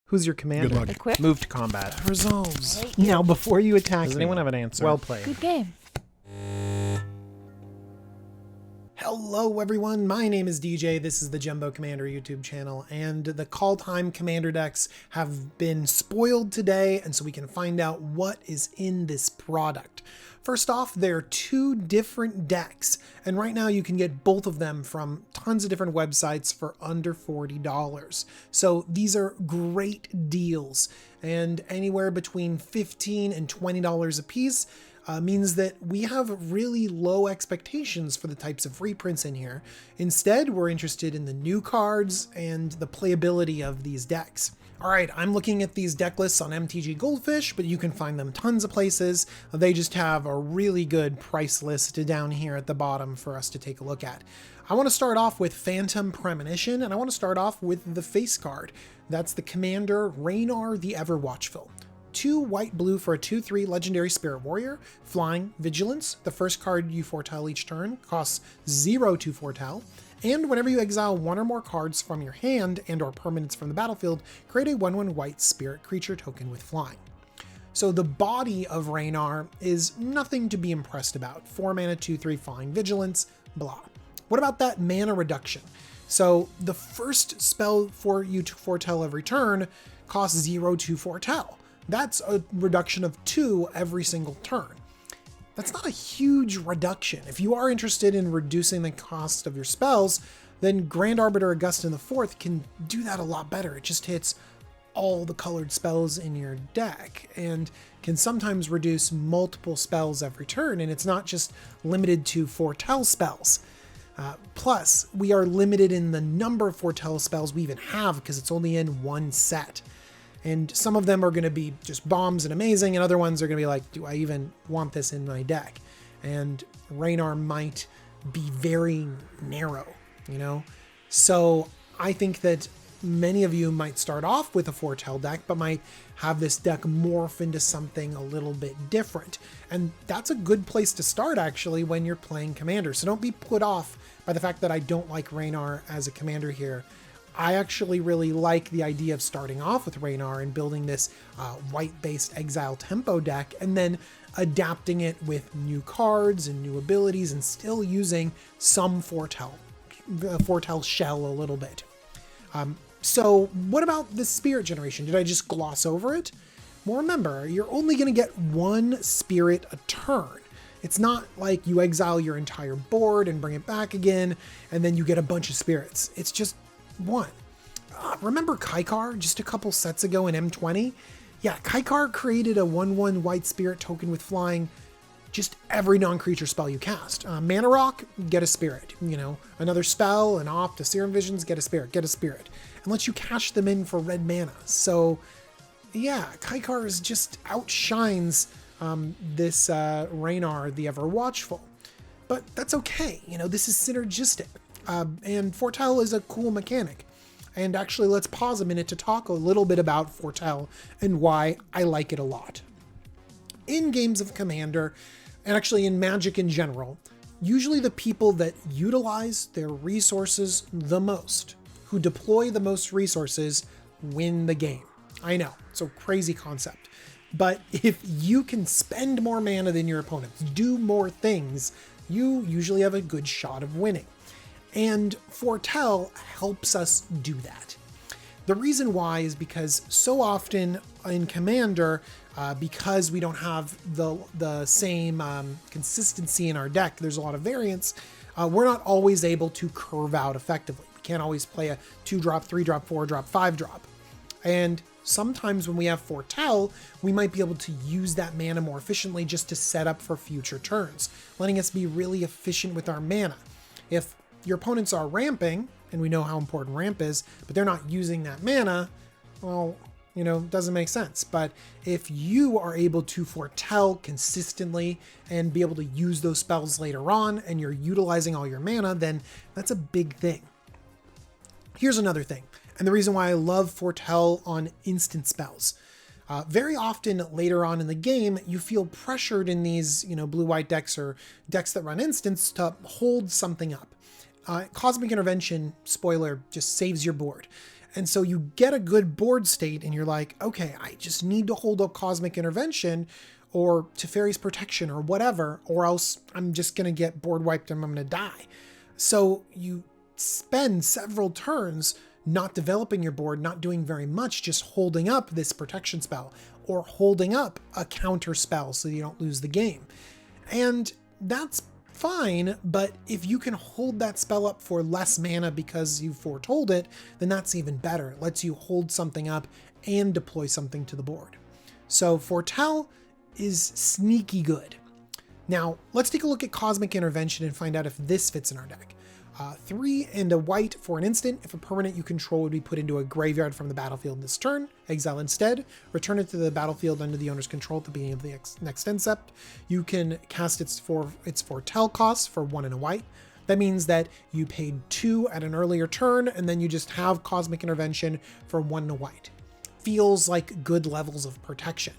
Who's your commander? Good luck. Equip. Move to combat. Resolves. Right. Now, before you attack Does me, anyone have an answer? well played. Good game. Hello everyone, my name is DJ, this is the Jumbo Commander YouTube channel, and the Kaldheim Commander decks have been spoiled today, and so we can find out what is in this product. First off, there are two different decks, and right now you can get both of them from tons of different websites for under $40. So these are great deals, and anywhere between $15 and $20 a piece. Means that we have really low expectations for the types of reprints in here. Instead, we're interested in the new cards and the playability of these decks. All right, I'm looking at these deck lists on MTG Goldfish, but you can find them tons of places. They just have a really good price list down here at the bottom for us to take a look at. I want to start off with Phantom Premonition, and I want to start off with the face card. That's the commander Ranar the Ever-Watchful. 2 white-blue for a 2/3 legendary spirit warrior, flying, vigilance. The first card you foretell each turn costs 0 to foretell, and whenever you exile one or more cards from your hand and or permanents from the battlefield, create a 1/1 white spirit creature token with flying. So the body of Raynard is nothing to be impressed about. 4 mana, 2/3 flying, vigilance, blah. What about that mana reduction? So the first spell for you to foretell every turn costs 0 to foretell. That's a reduction of 2 every single turn. That's not a huge reduction. If you are interested in reducing the cost of your spells, then Grand Arbiter Augustin IV can do that a lot better. It just hits all the colored spells in your deck and can sometimes reduce multiple spells every turn, and it's not just limited to foretell spells. Plus, we are limited in the number of foretell spells we even have because it's only in one set. And some of them are going to be just bombs and amazing, and other ones are going to be like, do I even want this in my deck? And Raynard might be very narrow, you know? So I think that many of you might start off with a foretell deck, but might have this deck morph into something a little bit different. And that's a good place to start, actually, when you're playing Commander. So don't be put off by the fact that I don't like Raynard as a Commander here. I actually really like the idea of starting off with Raynard and building this white-based Exile Tempo deck and then adapting it with new cards and new abilities and still using some foretell shell a little bit. So what about the Spirit generation? Did I just gloss over it? Well, remember, you're only going to get 1 Spirit a turn. It's not like you exile your entire board and bring it back again and then you get a bunch of Spirits. It's just 1. Remember Kaikar just a couple sets ago in M20? Yeah, Kaikar created a 1/1 white spirit token with flying just every non-creature spell you cast. Mana Rock, get a spirit. You know, another spell, an off to Serum Visions, get a spirit. And lets you cash them in for red mana. So yeah, Kaikar is just outshines this Raynard the Ever-Watchful. But that's okay, you know, this is synergistic. And foretell is a cool mechanic. And actually, let's pause a minute to talk a little bit about foretell and why I like it a lot. In games of Commander, and actually in Magic in general, usually the people that utilize their resources the most, who deploy the most resources, win the game. I know, it's a crazy concept. But if you can spend more mana than your opponents, do more things, you usually have a good shot of winning. And foretell helps us do that. The reason why is because so often in Commander, because we don't have the same consistency in our deck, there's a lot of variance, we're not always able to curve out effectively. We can't always play a 2-drop, 3-drop, 4-drop, 5-drop. And sometimes when we have foretell, we might be able to use that mana more efficiently just to set up for future turns, letting us be really efficient with our mana. If your opponents are ramping, and we know how important ramp is, but they're not using that mana, well, you know, doesn't make sense. But if you are able to foretell consistently and be able to use those spells later on, and you're utilizing all your mana, then that's a big thing. Here's another thing, and the reason why I love foretell on instant spells. Very often later on in the game, you feel pressured in these, you know, blue-white decks or decks that run instants to hold something up. Cosmic Intervention, spoiler, just saves your board. And so you get a good board state and you're like, okay, I just need to hold up Cosmic Intervention or Teferi's Protection or whatever, or else I'm just going to get board wiped and I'm going to die. So you spend several turns not developing your board, not doing very much, just holding up this protection spell or holding up a counter spell so you don't lose the game. And that's fine, but if you can hold that spell up for less mana because you foretold it, then that's even better. It lets you hold something up and deploy something to the board. So Foretell is sneaky good. Now, let's take a look at Cosmic Intervention and find out if this fits in our deck. 3 and a white for an instant. If a permanent you control would be put into a graveyard from the battlefield this turn, exile instead, return it to the battlefield under the owner's control at the beginning of the next incept. You can cast its Foretell cost for 1 and a white. That means that you paid 2 at an earlier turn, and then you just have Cosmic Intervention for 1 and a white. Feels like good levels of protection.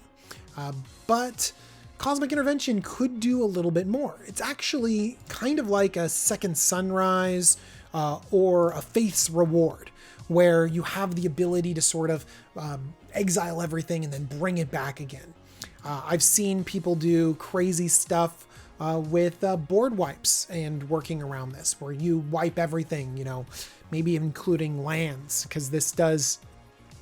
But Cosmic Intervention could do a little bit more. It's actually kind of like a Second Sunrise or a Faith's Reward, where you have the ability to sort of exile everything and then bring it back again. I've seen people do crazy stuff with board wipes and working around this, where you wipe everything, maybe including lands, because this does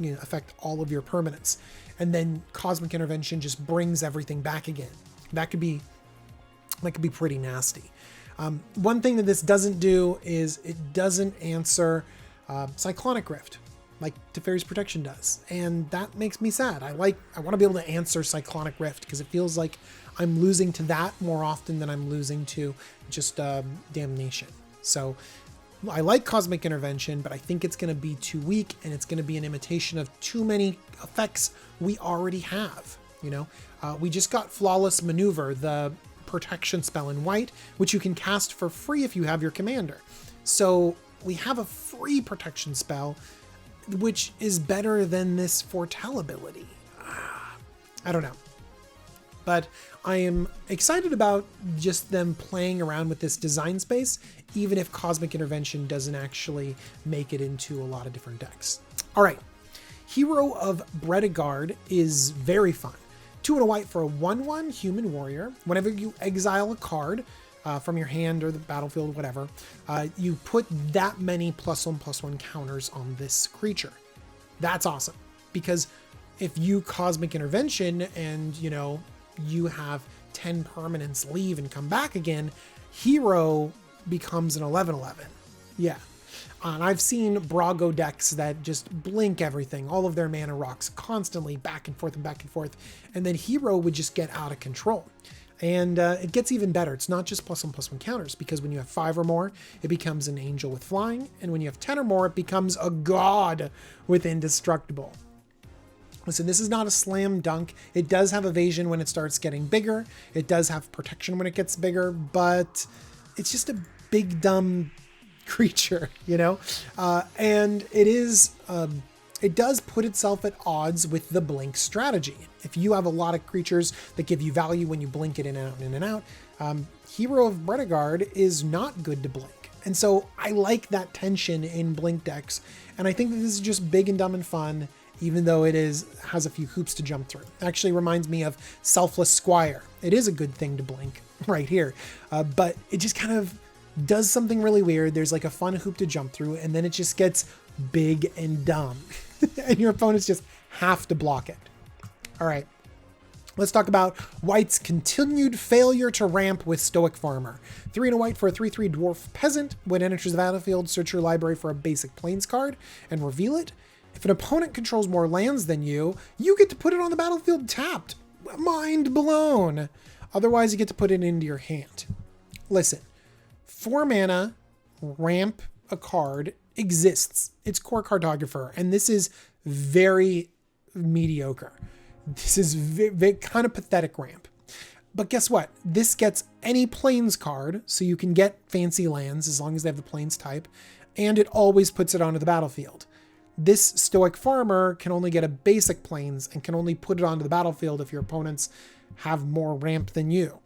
affect all of your permanents. And then Cosmic Intervention just brings everything back again. That could be pretty nasty. One thing that this doesn't do is it doesn't answer Cyclonic Rift like Teferi's Protection does, and that makes me sad. I want to be able to answer Cyclonic Rift because it feels like I'm losing to that more often than I'm losing to just Damnation. So I like Cosmic Intervention, but I think it's going to be too weak, and it's going to be an imitation of too many effects we already have. We just got Flawless Maneuver, the protection spell in white, which you can cast for free if you have your commander. So we have a free protection spell, which is better than this Foretell ability. I don't know. But I am excited about just them playing around with this design space, even if Cosmic Intervention doesn't actually make it into a lot of different decks. All right, Hero of Bredegard is very fun. 2 and a white for a 1/1 human warrior. Whenever you exile a card from your hand or the battlefield, whatever, you put that many +1/+1 counters on this creature. That's awesome, because if you Cosmic Intervention and you have 10 permanents leave and come back again, Hero becomes an 11/11. Yeah. And I've seen Brago decks that just blink everything, all of their mana rocks constantly back and forth, and then Hero would just get out of control. And it gets even better. It's not just +1/+1 counters, because when you have 5 or more, it becomes an angel with flying, and when you have 10 or more, it becomes a god with indestructible. Listen, this is not a slam dunk. It does have evasion when it starts getting bigger. It does have protection when it gets bigger, but it's just a big, dumb creature, and it does put itself at odds with the blink strategy. If you have a lot of creatures that give you value when you blink it in and out, Hero of Bredegard is not good to blink. And so I like that tension in blink decks, and I think that this is just big and dumb and fun, even though it has a few hoops to jump through. It actually reminds me of Selfless Squire. It is a good thing to blink right here, but it just kind of does something really weird. There's like a fun hoop to jump through, and then it just gets big and dumb, and your opponents just have to block it. All right, let's talk about white's continued failure to ramp with Stoic Farmer. 3 and a white for a 3/3 dwarf peasant. When it enters the battlefield, search your library for a basic plains card and reveal it. If an opponent controls more lands than you, you get to put it on the battlefield tapped. Mind blown. Otherwise, you get to put it into your hand. Listen, 4 mana, ramp a card exists. It's Core Cartographer, and this is very mediocre. This is kind of pathetic ramp. But guess what? This gets any plains card, so you can get fancy lands as long as they have the plains type, and it always puts it onto the battlefield. This Stoic Farmer can only get a basic plains and can only put it onto the battlefield if your opponents have more ramp than you.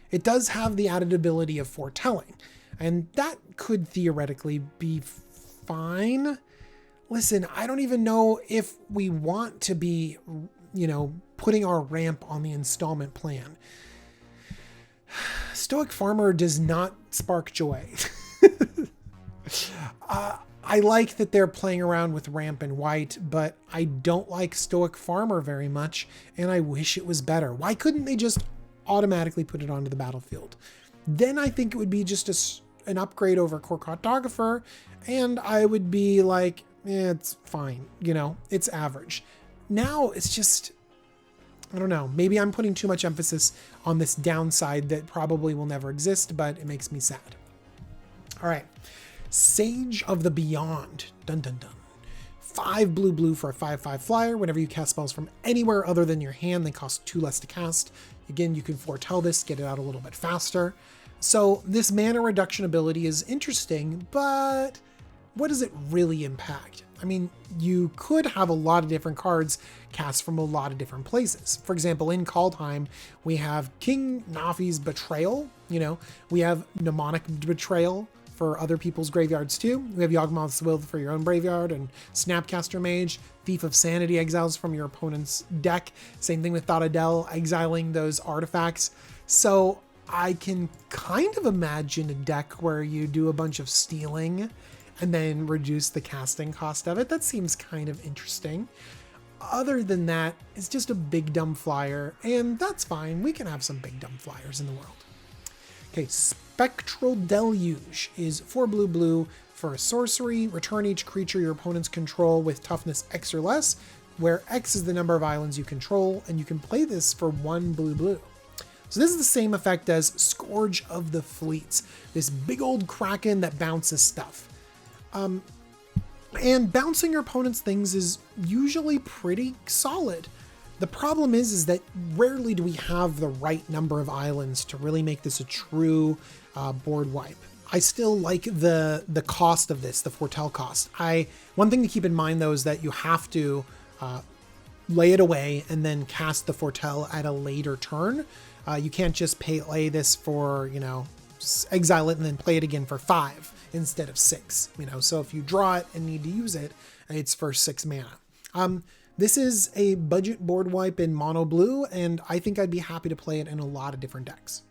It does have the added ability of foretelling, and that could theoretically be fine. listen, I don't even know if we want to be, putting our ramp on the installment plan. Stoic Farmer does not spark joy. I like that they're playing around with ramp and white, but I don't like Stoic Farmer very much, and I wish it was better. Why couldn't they just automatically put it onto the battlefield? Then I think it would be just an upgrade over Core Cartographer, and I would be like, it's fine, it's average. Now it's just, I don't know, maybe I'm putting too much emphasis on this downside that probably will never exist, but it makes me sad. All right. Sage of the Beyond. Dun dun dun. 5 blue for a 5/5 flyer. Whenever you cast spells from anywhere other than your hand, they cost 2 less to cast. Again, you can foretell this, get it out a little bit faster. So this mana reduction ability is interesting, but what does it really impact? I mean, you could have a lot of different cards cast from a lot of different places. For example, in Kaldheim, we have King Nafi's Betrayal. We have Mnemonic Betrayal for other people's graveyards too. We have Yawgmoth's Will for your own graveyard, and Snapcaster Mage, Thief of Sanity exiles from your opponent's deck. Same thing with Thadadel, exiling those artifacts. So I can kind of imagine a deck where you do a bunch of stealing and then reduce the casting cost of it. That seems kind of interesting. Other than that, it's just a big dumb flyer, and that's fine. We can have some big dumb flyers in the world. Okay, Spectral Deluge is 4 blue for a sorcery. Return each creature your opponents control with toughness X or less, where X is the number of islands you control, and you can play this for 1 blue. So this is the same effect as Scourge of the Fleets, this big old kraken that bounces stuff. And bouncing your opponent's things is usually pretty solid. The problem is that rarely do we have the right number of islands to really make this a true board wipe. I still like the cost of this, the foretell cost. One thing to keep in mind though is that you have to lay it away and then cast the foretell at a later turn. You can't just play this for, exile it and then play it again for 5 instead of 6. So if you draw it and need to use it, it's for 6 mana. This is a budget board wipe in mono blue, and I think I'd be happy to play it in a lot of different decks.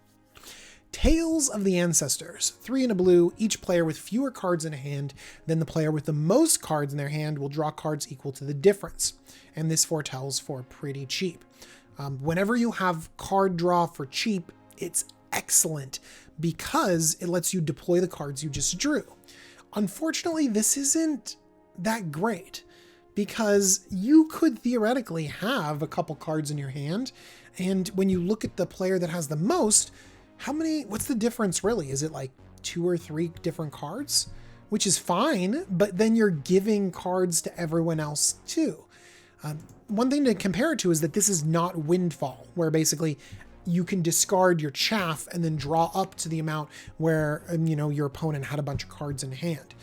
Tales of the Ancestors, 3 in a blue, each player with fewer cards in hand than the player with the most cards in their hand will draw cards equal to the difference. And this foretells for pretty cheap. Whenever you have card draw for cheap, it's excellent because it lets you deploy the cards you just drew. Unfortunately, this isn't that great, because you could theoretically have a couple cards in your hand, and when you look at the player that has the most, what's the difference really? Is it like 2 or 3 different cards? Which is fine, but then you're giving cards to everyone else too. One thing to compare it to is that this is not Windfall, where basically you can discard your chaff and then draw up to the amount where, your opponent had a bunch of cards in hand.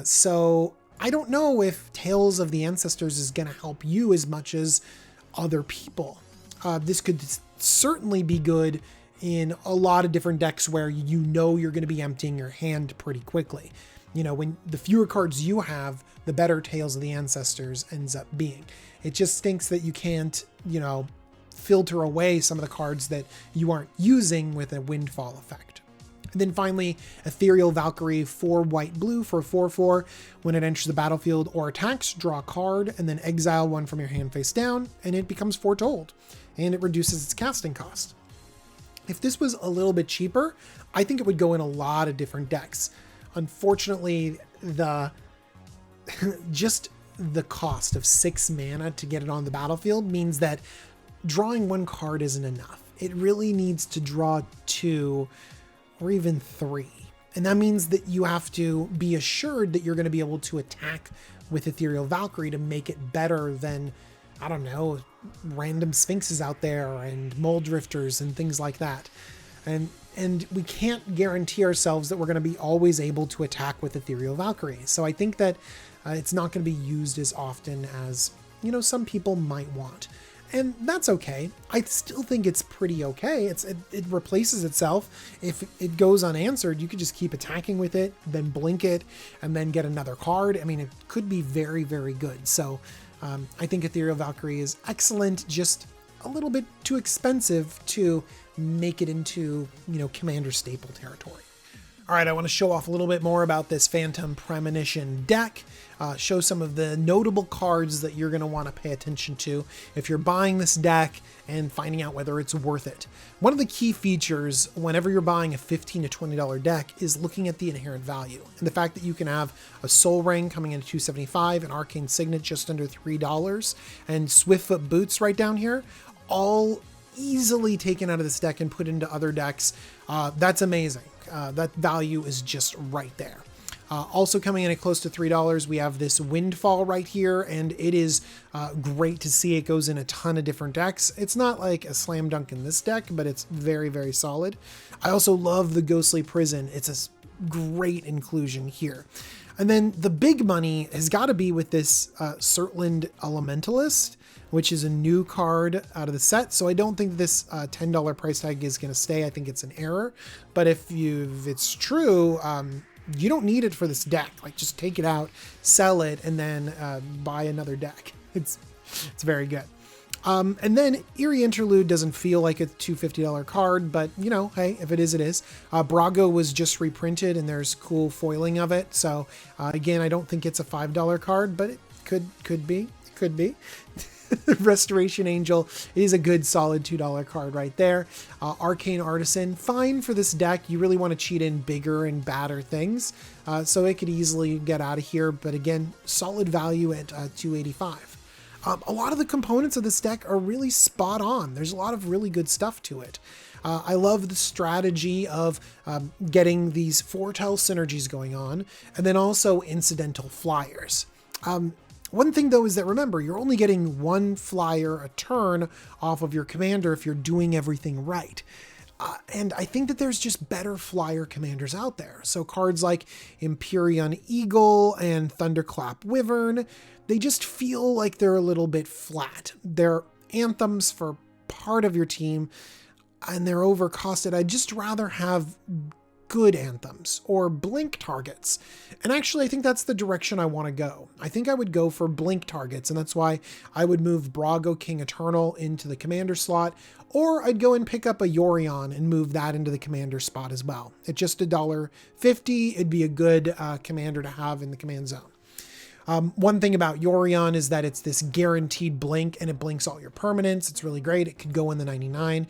So I don't know if Tales of the Ancestors is going to help you as much as other people. This could certainly be good in a lot of different decks where you're going to be emptying your hand pretty quickly. When the fewer cards you have, the better Tales of the Ancestors ends up being. It just stinks that you can't, filter away some of the cards that you aren't using with a Windfall effect. And then finally, Ethereal Valkyrie, 4 white-blue for a 4/4. When it enters the battlefield or attacks, draw a card and then exile 1 from your hand face down, and it becomes Foretold, and it reduces its casting cost. If this was a little bit cheaper, I think it would go in a lot of different decks. Unfortunately, just the cost of 6 mana to get it on the battlefield means that drawing 1 card isn't enough. It really needs to draw 2 or even 3. And that means that you have to be assured that you're going to be able to attack with Ethereal Valkyrie to make it better than, I don't know, random Sphinxes out there and Mold Drifters and things like that. And we can't guarantee ourselves that we're going to be always able to attack with Ethereal Valkyrie. So I think that it's not going to be used as often as, some people might want. And that's okay. I still think it's pretty okay. It replaces itself. If it goes unanswered, you could just keep attacking with it, then blink it, and then get another card. I mean, it could be very, very good. So I think Ethereal Valkyrie is excellent, just a little bit too expensive to make it into, commander staple territory. All right, I want to show off a little bit more about this Phantom Premonition deck, show some of the notable cards that you're going to want to pay attention to if you're buying this deck and finding out whether it's worth it. One of the key features whenever you're buying a $15 to $20 deck is looking at the inherent value. And the fact that you can have a Soul Ring coming in at $275, an Arcane Signet just under $3, and Swiftfoot Boots right down here, all easily taken out of this deck and put into other decks. That's amazing. That value is just right there. Also coming in at close to $3, we have this Windfall right here, and it is great to see. It goes in a ton of different decks. It's not like a slam dunk in this deck, but it's very, very solid. I also love the Ghostly Prison. It's a great inclusion here. And then the big money has got to be with this Surtland Elementalist, which is a new card out of the set. So I don't think this $10 price tag is going to stay. I think it's an error. But if it's true, you don't need it for this deck. Like, just take it out, sell it, and then buy another deck. It's very good. And then Eerie Interlude doesn't feel like a $250 card, but hey, if it is, it is. Brago was just reprinted and there's cool foiling of it. So again, I don't think it's a $5 card, but it could be. It could be. Restoration Angel is a good solid $2 card right there. Arcane Artisan, fine for this deck. You really want to cheat in bigger and badder things. So it could easily get out of here. But again, solid value at $285. A lot of the components of this deck are really spot on. There's a lot of really good stuff to it. I love the strategy of getting these foretell synergies going on, and then also incidental flyers. One thing though is that, remember, you're only getting one flyer a turn off of your commander if you're doing everything right. And I think that there's just better flyer commanders out there. So cards like Empyrean Eagle and Thunderclap Wyvern, they just feel like they're a little bit flat. They're anthems for part of your team and they're overcosted. I'd just rather have good anthems or blink targets. And actually, I think that's the direction I want to go. I think I would go for blink targets, and that's why I would move Brago King Eternal into the commander slot, or I'd go and pick up a Yorion and move that into the commander spot as well. At just $1.50, it'd be a good commander to have in the command zone. One thing about Yorion is that it's this guaranteed blink, and it blinks all your permanents. It's really great. It could go in the 99.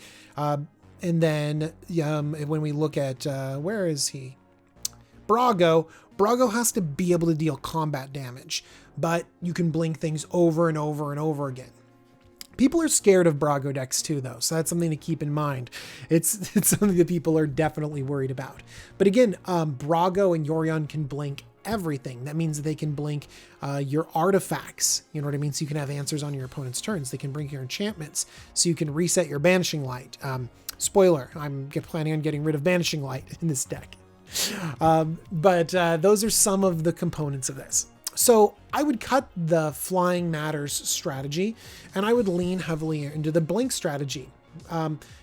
And then when we look at, where is he? Brago has to be able to deal combat damage, but you can blink things over and over and over again. People are scared of Brago decks too, though, so that's something to keep in mind. It's something that people are definitely worried about. But again, Brago and Yorion can blink everything. That means that they can blink your artifacts, you know what I mean? So you can have answers on your opponent's turns. They can blink your enchantments, so you can reset your Banishing Light. Spoiler, I'm planning on getting rid of Banishing Light in this deck. But those are some of the components of this. So I would cut the Flying Matters strategy, and I would lean heavily into the blink strategy.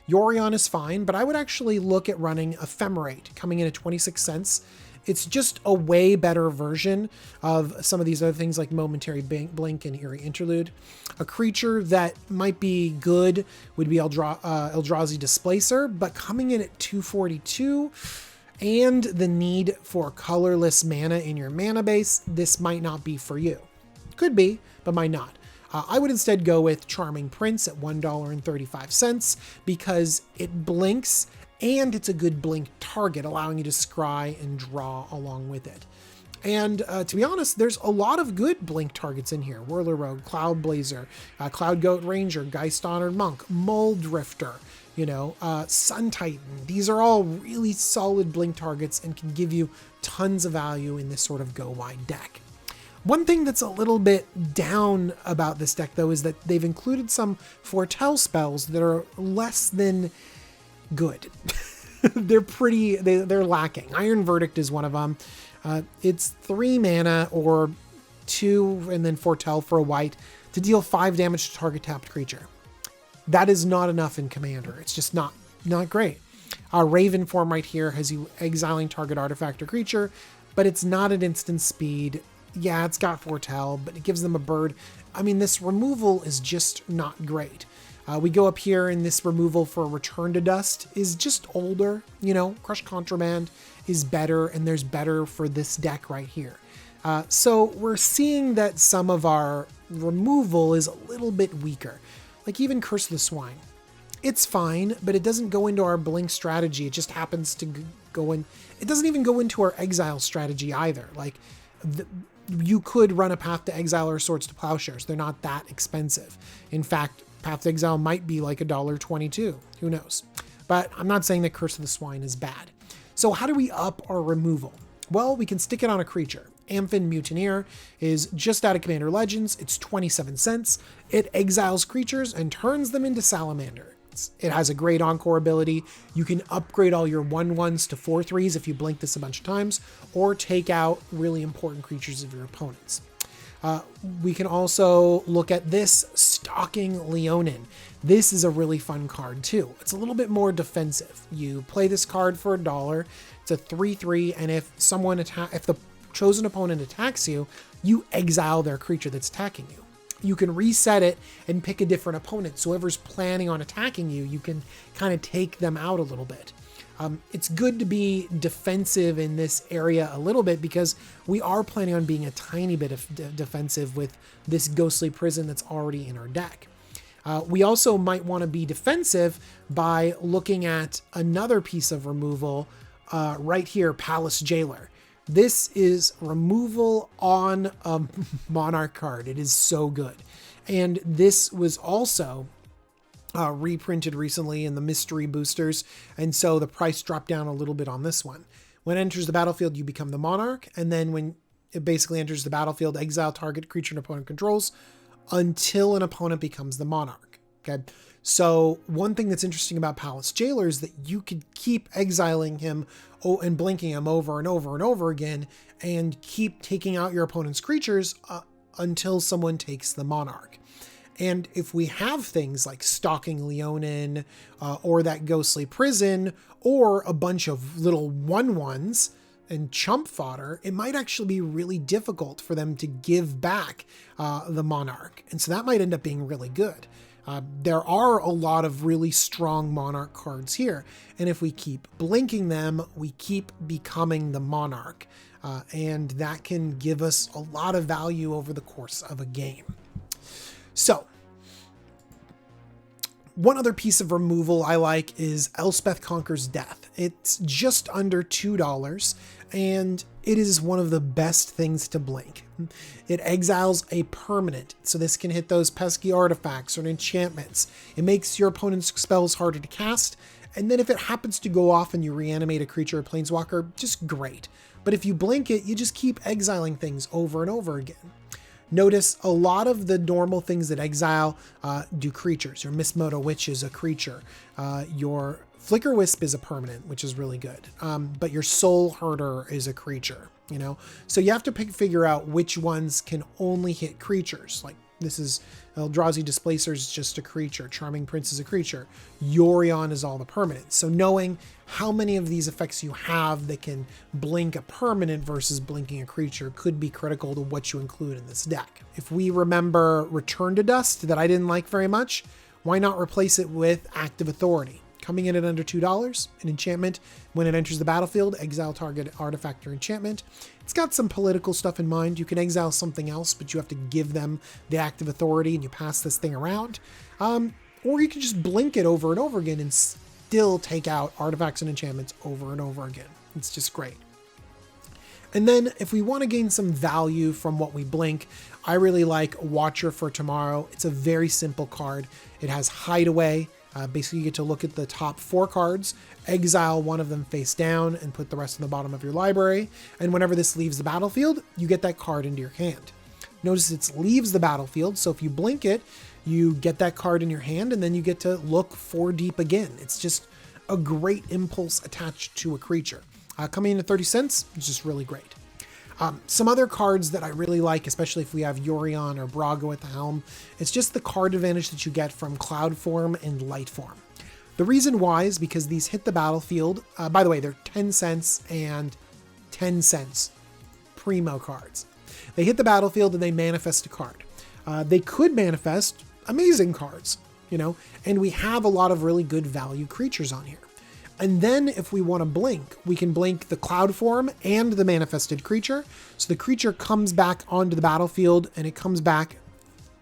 Yorion is fine, but I would actually look at running Ephemerate, coming in at 26 cents. It's just a way better version of some of these other things like Momentary Blink and Eerie Interlude. A creature that might be good would be Eldrazi Displacer, but coming in at 242 and the need for colorless mana in your mana base, this might not be for you. Could be, but might not. I would instead go with Charming Prince at $1.35 because it blinks and it's a good blink target, allowing you to scry and draw along with it. And to be honest, there's a lot of good blink targets in here. Whirler Rogue, Cloud Blazer, Cloud Goat Ranger, Geist Honored Monk, Mole Drifter, Sun Titan. These are all really solid blink targets and can give you tons of value in this sort of go-wide deck. One thing that's a little bit down about this deck, though, is that they've included some foretell spells that are less than good. They're lacking. Iron Verdict is one of them. It's 3 mana or 2 and then foretell for a white to deal 5 damage to target tapped creature. that is not enough in Commander. It's just not great. Raven form right here has you exiling target artifact or creature, but it's not at instant speed. Yeah, it's got foretell, but it gives them a bird. I mean, this removal is just not great. We go up here, and this removal for Return to Dust is just older. You know, Crush Contraband is better, and there's better for this deck right here. So we're seeing that some of our removal is a little bit weaker. Like even Curse of the Swine. It's fine, but it doesn't go into our blink strategy. It just happens to go in. It doesn't even go into our exile strategy either. Like you could run a Path to Exile or Swords to Plowshares. They're not that expensive. In fact, Path to Exile might be like $1.22. Who knows? But I'm not saying that Curse of the Swine is bad. So how do we up our removal? Well, we can stick it on a creature. Amphin Mutineer is just out of Commander Legends. It's 27 cents. It exiles creatures and turns them into Salamander. It has a great Encore ability. You can upgrade all your 1/1s to 4/3s if you blink this a bunch of times, or take out really important creatures of your opponents. We can also look at this Stalking Leonin. This is a really fun card too. It's a little bit more defensive. You play this card for $1. It's a 3/3, and if the chosen opponent attacks you, you exile their creature that's attacking you. You can reset it and pick a different opponent. So whoever's planning on attacking you, you can kind of take them out a little bit. It's good to be defensive in this area a little bit because we are planning on being a tiny bit of defensive with this Ghostly Prison that's already in our deck. We also might want to be defensive by looking at another piece of removal right here, Palace Jailer. This is removal on a Monarch card. It is so good. And this was also reprinted recently in the mystery boosters. And so the price dropped down a little bit on this one. When it enters the battlefield, you become the Monarch. And then when it basically enters the battlefield, exile target creature an opponent controls until an opponent becomes the Monarch. Okay. So one thing that's interesting about Palace Jailer is that you could keep exiling him and blinking him over and over and over again and keep taking out your opponent's creatures until someone takes the Monarch. And if we have things like Stalking Leonin or that Ghostly Prison or a bunch of little 1/1s and chump fodder, it might actually be really difficult for them to give back the Monarch. And so that might end up being really good. There are a lot of really strong Monarch cards here. And if we keep blinking them, we keep becoming the Monarch. And that can give us a lot of value over the course of a game. So, one other piece of removal I like is Elspeth Conquers Death. It's just under $2, and it is one of the best things to blink. It exiles a permanent, so this can hit those pesky artifacts or enchantments. It makes your opponent's spells harder to cast, and then if it happens to go off and you reanimate a creature or planeswalker, just great. But if you blink it, you just keep exiling things over and over again. Notice a lot of the normal things that exile do creatures. Your Mistmoto Witch is a creature. Your Flicker Wisp is a permanent, which is really good. But your Soul Herder is a creature, you know? So you have to figure out which ones can only hit creatures. Like this is Eldrazi Displacer is just a creature. Charming Prince is a creature. Yorion is all the permanents. So knowing how many of these effects you have that can blink a permanent versus blinking a creature could be critical to what you include in this deck. If we remember Return to Dust that I didn't like very much, why not replace it with Active Authority? Coming in at under $2, an enchantment. When it enters the battlefield, exile target artifact or enchantment. It's got some political stuff in mind. You can exile something else, but you have to give them the active authority and you pass this thing around. Or you can just blink it over and over again and still take out artifacts and enchantments over and over again. It's just great. And then if we want to gain some value from what we blink, I really like Watcher for Tomorrow. It's a very simple card. It has Hideaway. Basically, you get to look at the top 4 cards, exile one of them face down, and put the rest in the bottom of your library. And whenever this leaves the battlefield, you get that card into your hand. Notice it leaves the battlefield, so if you blink it, you get that card in your hand, and then you get to look 4 deep again. It's just a great impulse attached to a creature. Coming in at 30 cents, it's just really great. Some other cards that I really like, especially if we have Yorion or Brago at the helm, it's just the card advantage that you get from Cloud Form and Light Form. The reason why is because these hit the battlefield. By the way, they're 10 cents and 10 cents primo cards. They hit the battlefield and they manifest a card. They could manifest amazing cards, you know, and we have a lot of really good value creatures on here. And then if we want to blink, we can blink the Cloud Form and the manifested creature. So the creature comes back onto the battlefield and it comes back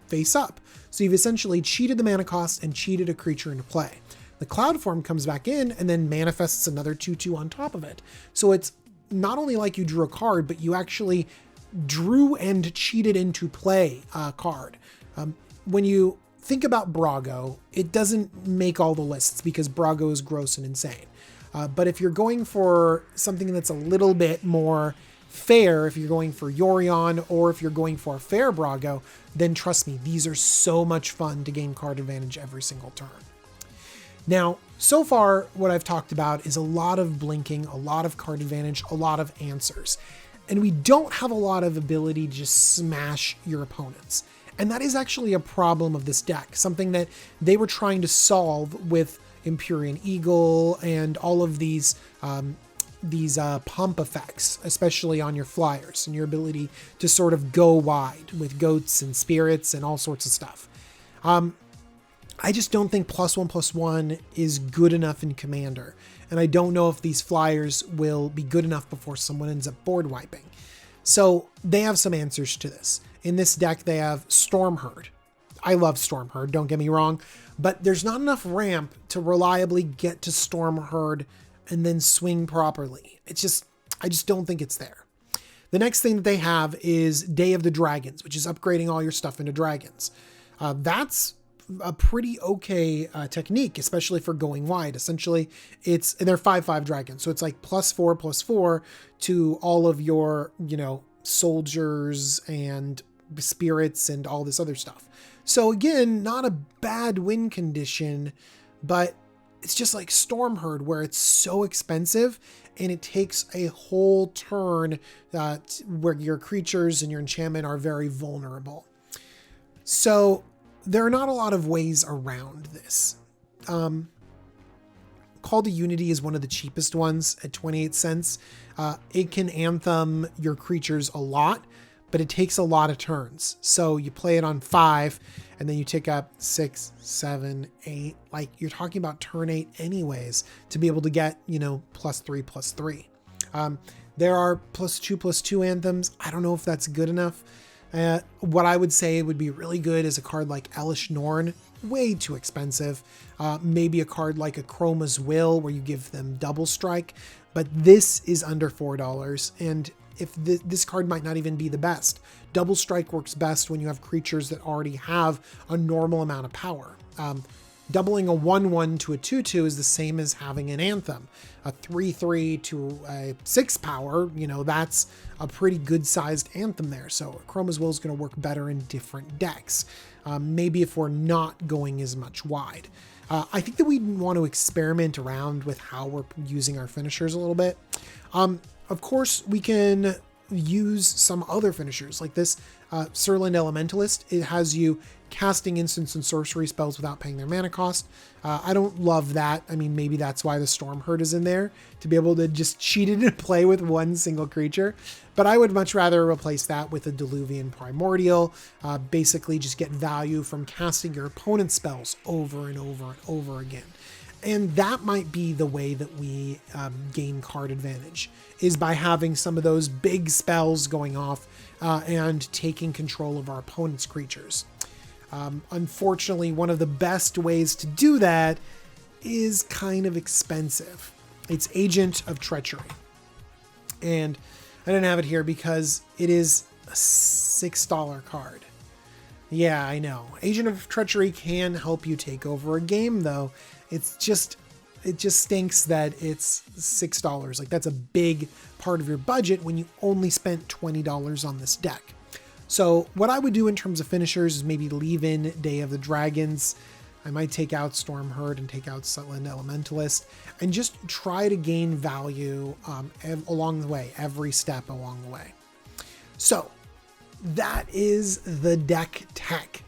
face up. So you've essentially cheated the mana cost and cheated a creature into play. The Cloud Form comes back in and then manifests another 2/2 on top of it. So it's not only like you drew a card, but you actually drew and cheated into play a card. When you think about Brago, it doesn't make all the lists because Brago is gross and insane. But if you're going for something that's a little bit more fair, if you're going for Yorion or if you're going for a fair Brago, then trust me, these are so much fun to gain card advantage every single turn. Now, so far, what I've talked about is a lot of blinking, a lot of card advantage, a lot of answers. And we don't have a lot of ability to just smash your opponents. And that is actually a problem of this deck, something that they were trying to solve with Empyrean Eagle and all of these pump effects, especially on your flyers and your ability to sort of go wide with goats and spirits and all sorts of stuff. I just don't think +1/+1 is good enough in Commander. And I don't know if these flyers will be good enough before someone ends up board wiping. So they have some answers to this. In this deck, they have Stormherd. I love Stormherd, don't get me wrong, but there's not enough ramp to reliably get to Stormherd and then swing properly. I just don't think it's there. The next thing that they have is Day of the Dragons, which is upgrading all your stuff into dragons. That's a pretty okay technique, especially for going wide. Essentially, and they're 5/5 dragons, so it's like +4/+4 to all of your, soldiers and spirits and all this other stuff. So again, not a bad win condition, but it's just like Stormherd, where it's so expensive and it takes a whole turn where your creatures and your enchantment are very vulnerable. So there are not a lot of ways around this. Call to Unity is one of the cheapest ones at 28 cents. It can anthem your creatures a lot, but it takes a lot of turns. So you play it on 5 and then you take up 6, 7, 8. Like, you're talking about turn 8 anyways to be able to get, +3/+3. There are +2/+2 anthems. I don't know if that's good enough. What I would say would be really good is a card like Elish Norn, way too expensive. Maybe a card like a Chroma's Will, where you give them double strike, but this is under $4. And if this card might not even be the best. Double strike works best when you have creatures that already have a normal amount of power. Doubling a 1/1 to a 2/2 is the same as having an anthem. A 3/3 to a 6 power, that's a pretty good sized anthem there. So Chroma's Will is going to work better in different decks. Maybe if we're not going as much wide. I think that we want to experiment around with how we're using our finishers a little bit. Of course, we can use some other finishers like this Surland Elementalist. It has you casting instants and sorcery spells without paying their mana cost. I don't love that. I mean, maybe that's why the Stormherd is in there, to be able to just cheat it and play with one single creature. But I would much rather replace that with a Diluvian Primordial. Basically just get value from casting your opponent's spells over and over and over again. And that might be the way that we gain card advantage, is by having some of those big spells going off and taking control of our opponent's creatures. Unfortunately, one of the best ways to do that is kind of expensive. It's Agent of Treachery. And I didn't have it here because it is a $6 card. Yeah, I know. Agent of Treachery can help you take over a game, though. It just stinks that it's $6. Like, that's a big part of your budget when you only spent $20 on this deck. So what I would do in terms of finishers is maybe leave in Day of the Dragons. I might take out Stormherd and take out Surland Elementalist and just try to gain value along the way, every step along the way. So that is the deck tech.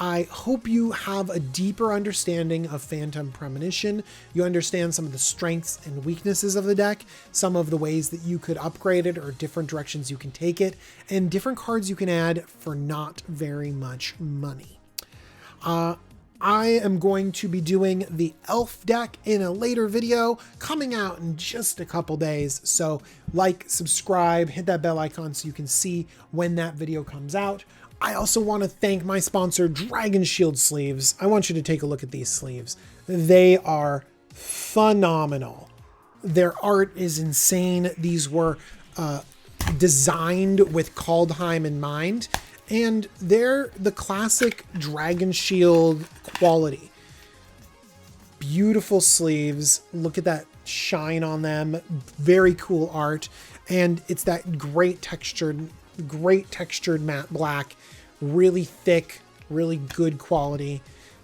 I hope you have a deeper understanding of Phantom Premonition. You understand some of the strengths and weaknesses of the deck, some of the ways that you could upgrade it or different directions you can take it, and different cards you can add for not very much money. I am going to be doing the elf deck in a later video coming out in just a couple days. So like, subscribe, hit that bell icon so you can see when that video comes out. I also want to thank my sponsor, Dragon Shield Sleeves. I want you to take a look at these sleeves. They are phenomenal. Their art is insane. These were designed with Kaldheim in mind, and they're the classic Dragon Shield quality. Beautiful sleeves. Look at that shine on them. Very cool art. And it's that great textured matte black, really thick, really good quality.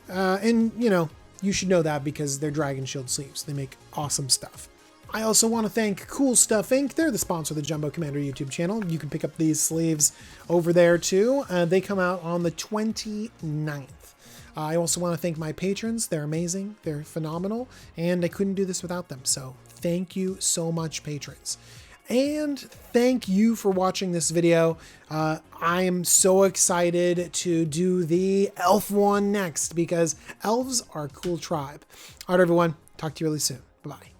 And you know, you should know that because they're Dragon Shield sleeves. They make awesome stuff. I also want to thank Cool Stuff Inc. They're the sponsor of the Jumbo Commander YouTube channel. You can pick up these sleeves over there too. They come out on the 29th. I also want to thank my patrons. They're amazing. They're phenomenal. And I couldn't do this without them. So thank you so much, patrons. And thank you for watching this video. I am so excited to do the elf one next because elves are a cool tribe. All right, everyone. Talk to you really soon. Bye-bye.